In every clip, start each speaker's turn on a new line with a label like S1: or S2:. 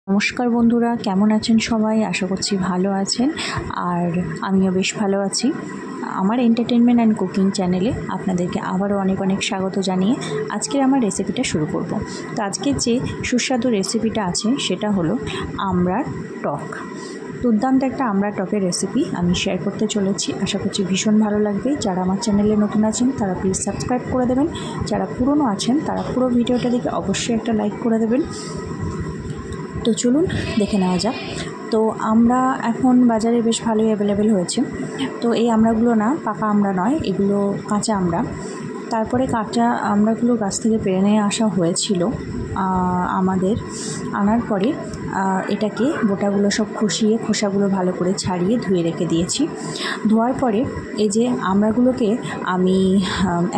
S1: নমস্কার বন্ধুরা, কেমন আছেন সবাই? আশা করছি ভালো আছেন। আর আমিও বেশ ভালো আছি। আমার এন্টারটেনমেন্ট অ্যান্ড কুকিং চ্যানেলে আপনাদেরকে আবারও অনেক অনেক স্বাগত জানিয়ে আজকের আমার রেসিপিটা শুরু করব। তো আজকের যে সুস্বাদু রেসিপিটা আছে সেটা হলো আমড়ার টক। দুর্দান্ত একটা আমড়ার টকের রেসিপি আমি শেয়ার করতে চলেছি। আশা করছি ভীষণ ভালো লাগবে। যারা আমার চ্যানেলে নতুন আছেন তারা প্লিজ সাবস্ক্রাইব করে দেবেন। যারা পুরনো আছেন তারা পুরো ভিডিওটা দেখে অবশ্যই একটা লাইক করে দেবেন। তো চলুন দেখে নেওয়া যাক। তো আমরা এখন বাজারে বেশ ভালোই অ্যাভেলেবেল হয়েছে। তো এই আমড়াগুলো না পাকা আমড়া নয়, এগুলো কাঁচা আমড়া। তারপরে কাঁচা আমড়াগুলো গাছ থেকে পেড়ে নিয়ে আসা হয়েছিল আমাদের। আনার পরে এটাকে বোটাগুলো সব খোসাগুলো ভালো করে ছাড়িয়ে ধুয়ে রেখে দিয়েছি। ধোয়ার পরে এই যে আমড়াগুলোকে আমি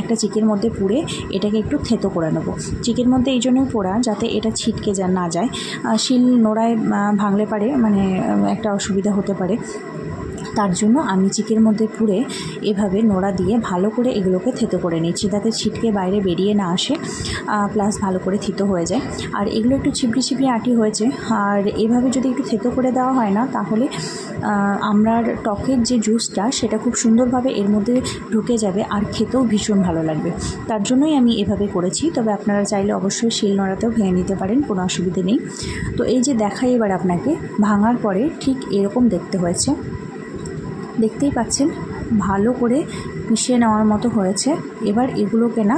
S1: একটা চিকের মধ্যে পুড়ে এটাকে একটু থেতো করে নেব। চিকের মধ্যে এই জন্যই পোড়া যাতে এটা ছিটকে না যায়। শিল নোড়ায় ভাঙলে পারে মানে একটা অসুবিধা হতে পারে, তার জন্য আমি চিকের মধ্যে পুড়ে এভাবে নোড়া দিয়ে ভালো করে এগুলোকে থেতো করে নিচ্ছি যাতে ছিটকে বাইরে বেরিয়ে না আসে, প্লাস ভালো করে থিতো হয়ে যায়। আর এগুলো একটু ছিপড়ি আটি হয়েছে। আর এভাবে যদি একটু থেতো করে দেওয়া হয় না তাহলে আমড়ার টকের যে জুসটা সেটা খুব সুন্দরভাবে এর মধ্যে ঢুকে যাবে আর খেতেও ভীষণ ভালো লাগবে। তার জন্যই আমি এভাবে করেছি। তবে আপনারা চাইলে অবশ্যই শিল নোড়াতেও ভেঙে নিতে পারেন, কোনো অসুবিধে নেই। তো এই যে দেখাই এবার আপনাকে, ভাঙার পরে ঠিক এরকম দেখতে হয়েছে। দেখতেই পাচ্ছেন ভালো করে মিশিয়ে নেওয়ার মতো হয়েছে। এবার এগুলোকে না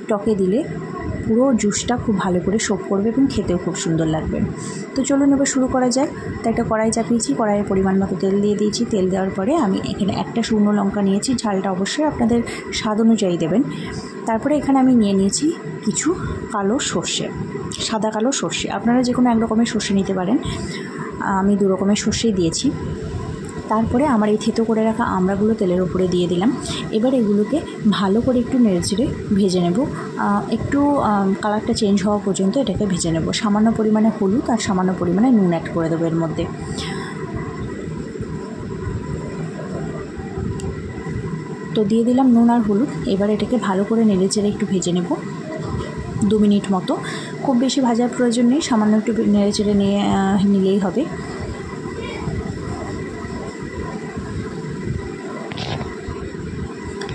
S1: টকে দিলে পুরো জুসটা খুব ভালো করে সোপ করবে এবং খেতেও খুব সুন্দর লাগবে। তো চলুন এবার শুরু করা যাক। তো একটা কড়াই চাপিয়েছি, কড়াইয়ে পরিমাণ মতো তেল দিয়ে দিয়েছি। তেল দেওয়ার পরে আমি এখানে একটা শুকনো লঙ্কা নিয়েছি, ঝালটা অবশ্যই আপনাদের স্বাদ অনুযায়ী দেবেন। তারপরে এখানে আমি নিয়েছি কিছু কালো সর্ষে, সাদা কালো সর্ষে। আপনারা যে কোনো এক রকমের সর্ষে নিতে পারেন, আমি দু রকমের সর্ষেই দিয়েছি। তারপরে আমার এই থেতো করে রাখা আমড়াগুলো তেলের উপরে দিয়ে দিলাম। এবার এগুলোকে ভালো করে একটু নেড়েচেড়ে ভেজে নেব। একটু কালারটা চেঞ্জ হওয়া পর্যন্ত এটাকে ভেজে নেব। সামান্য পরিমাণে হলুদ আর সামান্য পরিমাণে নুন অ্যাড করে দেবো এর মধ্যে। তো দিয়ে দিলাম নুন আর হলুদ। এবার এটাকে ভালো করে নেড়েচেড়ে একটু ভেজে নেব 2 মিনিট মতো। খুব বেশি ভাজার প্রয়োজন নেই, সামান্য একটু নেড়েচেড়ে নিলেই হবে।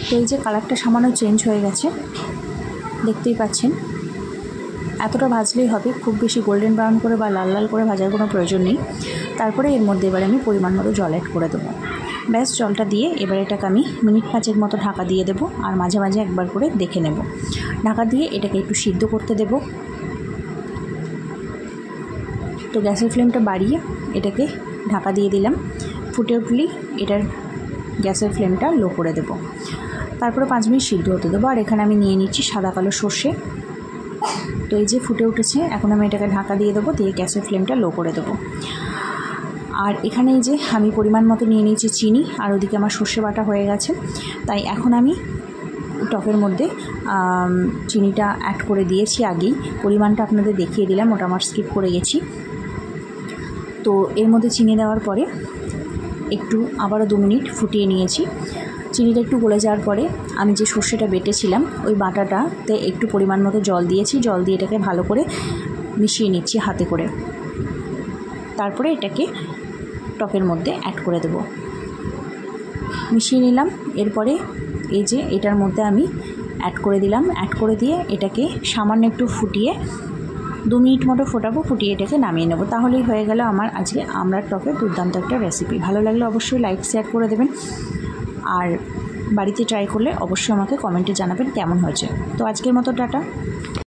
S1: তো এই যে কালারটা সামান্য চেঞ্জ হয়ে গেছে, দেখতেই পাচ্ছেন। এতটা ভাজলেই হবে, খুব বেশি গোল্ডেন ব্রাউন করে বা লাল লাল করে ভাজার কোনো প্রয়োজন নেই। তারপরে এর মধ্যে এবার আমি পরিমাণ মতো জল অ্যাড করে দেবো। ব্যাস, জলটা দিয়ে এবার এটাকে আমি মিনিট 5 মতো ঢাকা দিয়ে দেবো। আর মাঝে মাঝে একবার করে দেখে নেব। ঢাকা দিয়ে এটাকে একটু সিদ্ধ করতে দেব। তো গ্যাসের ফ্লেমটা বাড়িয়ে এটাকে ঢাকা দিয়ে দিলাম। ফুটে উঠলেই এটার গ্যাসের ফ্লেমটা লো করে দেব। তারপরে 5 মিনিট সিদ্ধ হতে দেবো। আর এখানে আমি নিয়ে নিচ্ছি সাদা কালো সর্ষে। তো এই যে ফুটে উঠেছে, এখন আমি এটাকে ঢাকা দিয়ে দেবো, দিয়ে গ্যাসের ফ্লেমটা লো করে দেবো। আর এখানে এই যে আমি পরিমাণ মতো নিয়ে নিয়েছি চিনি, আর ওদিকে আমার সর্ষে বাটা হয়ে গেছে। তাই এখন আমি টকের মধ্যে চিনিটা অ্যাড করে দিয়েছি আগেই। পরিমাণটা আপনাদের দেখিয়ে দিলাম, ওটা আমার স্কিপ করে গেছি। তো এর মধ্যে চিনি দেওয়ার পরে একটু আবারও 2 মিনিট ফুটিয়ে নিয়েছি। চিনিটা একটু গলে যাওয়ার পরে আমি যে সর্ষেটা বেটেছিলাম ওই বাটাটাতে একটু পরিমাণ মতো জল দিয়েছি। জল দিয়ে এটাকে ভালো করে মিশিয়ে নিচ্ছি হাতে করে। তারপরে এটাকে টকের মধ্যে অ্যাড করে দেব। মিশিয়ে নিলাম। এরপরে এই যে এটার মধ্যে আমি অ্যাড করে দিলাম। অ্যাড করে দিয়ে এটাকে সামান্য একটু ফুটিয়ে 2 মিনিট মতো ফোটাবো। ফুটিয়ে এটাকে নামিয়ে নেব। তাহলেই হয়ে গেল আমার আজকে আমড়ার টকের দুর্দান্ত একটা রেসিপি। ভালো লাগলে অবশ্যই লাইক শেয়ার করে দেবেন। আর বাড়িতে ট্রাই করলে অবশ্যই আমাকে কমেন্টে জানাবেন কেমন হয়েছে। তো আজকের মতো টাটা।